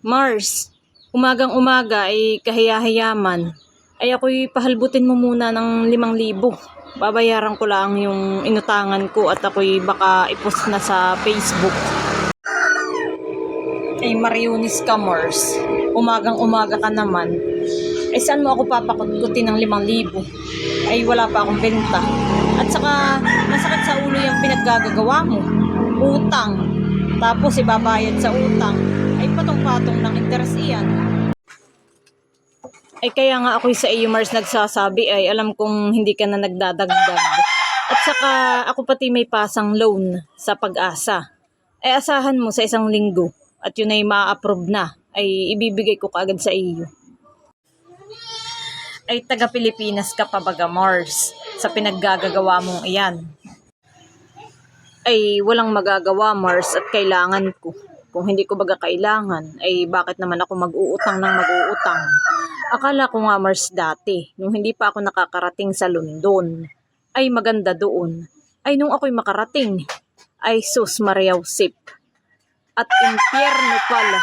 Mars, umagang-umaga ay kahiya-hiyaman. Ay ako'y pahalbutin mo muna ng 5,000. Babayaran ko lang yung inutangan ko at ako'y baka ipost na sa Facebook. Ay Marionis ka, Mars. Umagang-umaga ka naman. Ay saan mo ako papakutkutin ng 5,000? Ay wala pa akong benta. At saka masakit sa ulo yung pinaggagawa mo. Utang. Tapos ibabayad sa utang. Ay patong-patong ng interes iyan. Ay kaya nga ako'y sa iyo, Mars, nagsasabi ay alam kong hindi ka na nagdadagdag. At saka ako pati may pasang loan sa Pag-asa. Ay asahan mo sa 1 linggo at yun ay ma-approve na. Ay ibibigay ko kaagad sa iyo. Ay taga Pilipinas ka pa baga, Mars, sa pinaggagawa mong iyan. Ay walang magagawa, Mars, at kailangan ko. Kung hindi ko baga kailangan, ay bakit naman ako mag-uutang ng mag-uutang? Akala ko nga, Mars, dati, nung hindi pa ako nakakarating sa London, ay maganda doon. Ay nung ako'y makarating, ay sus Mariausip. At impyerno pala.